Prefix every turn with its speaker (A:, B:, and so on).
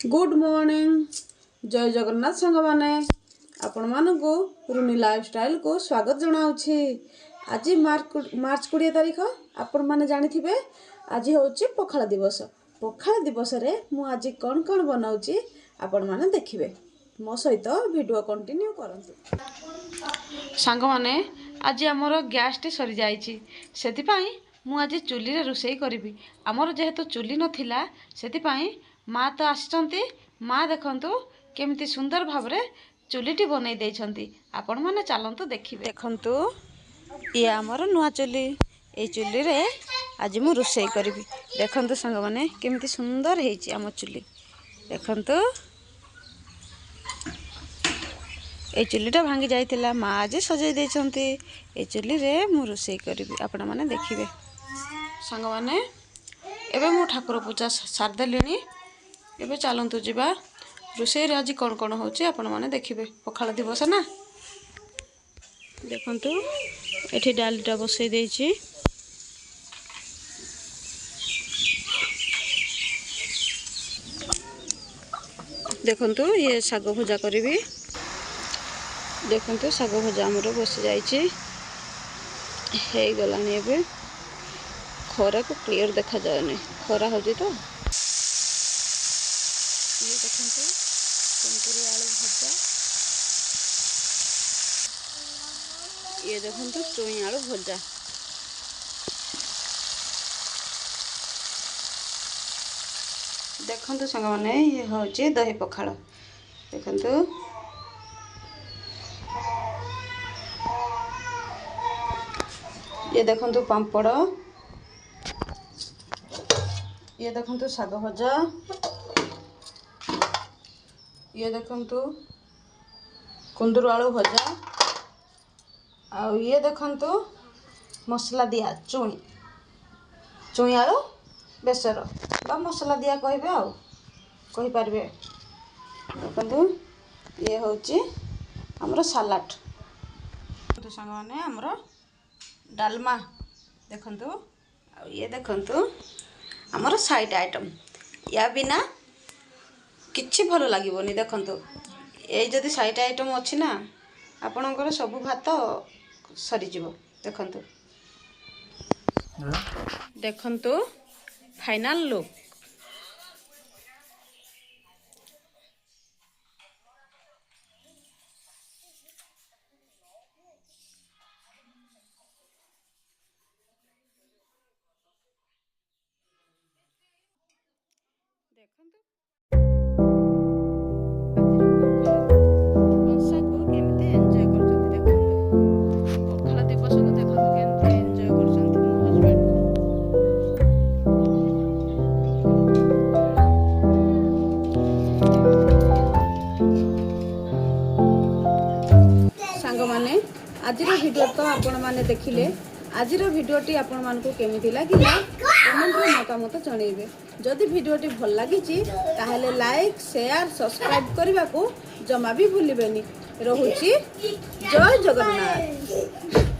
A: Good morning जय जगन्नाथ संग माने आपण मानकु रुनी लाइफस्टाइल को स्वागत जनाउछि। आज मार्च 20 तारीख आपण माने जानिथिबे आज होछि पखाळ दिवस। पखाळ दिवस रे मु आज कोन कोन बनाउछि आपण माने देखिबे। मो सहित वीडियो कंटिन्यू करंतु। संग माने आज हमर गैस टी सरी जाईछि सेति पई मु आज चुली रे रोसई करिवि। हमर जेहेतु चुली नथिला सेति पई माँ तो आसचंती। माँ देखंतु केमती सुंदर भावरे चुलीटी बनै दैछंती। आपण माने चलंतु देखिबे। देखंतु ये हमर नुआ चुली। ए चुली रे आज मु रोसई करिवि। देखंतु संग माने केमती सुंदर हेछि हमर चुली। देखंतु ए चुलीटा भांगी जाइतिला माँ आज सजै दैछंती। ए चुली रे मु रोसई करिवि आपण माने देखिबे। संग माने एबे मु ठाकुर पूजा सार देलिनी। एबे चलंतु जिबा रोसई रे आज कोन कोन होछि आपण माने देखिबे। पखाळ दिवस ना देखंतु एठी डालीटा बसई देछि। देखंतु ये साग भजा करिवि। देखंतु साग भजा हमर बस जाइछि हे गलानी। एबे खरा को क्लियर देखा जायनी खरा होछि तो ये देखंतु कुंदुरी आलू भजा। ये देखंतु चुई आलू भजा। देखंतु संग माने ये होछि दही पखाळ। देखंतु ये देखंतु पांपड़। ये देखंतु साग भजा। ये देखंतु कुंदुर आलू भजा। आ ये देखंतु मसला दिया चुई आलू बेसर बा मसला दिया कहबे आ कहि पारबे। देखंतु ये होची हमर सलाड। तो संग माने हमर डालमा। देखंतु आ ये देखंतु हमर साइड आइटम। या बिना किछि भलो लागिबोनी। देखंतु ए जदी साइड आइटम अछि ना आपनकर सब भात सरी जिवो। देखंतु देखंतु फाइनल लुक। देखंतु आजिर वीडियो तो आपण माने देखिले। आजिर वीडियोटी आपण मानकु केमिति लागिला कमेंट रे मतामत जणैबे। जदि वीडियोटी भल लागिछि ताहेले लाइक शेयर सब्सक्राइब करबा को जमा भी भूलिबेनी। रहुछि जय जगन्नाथ।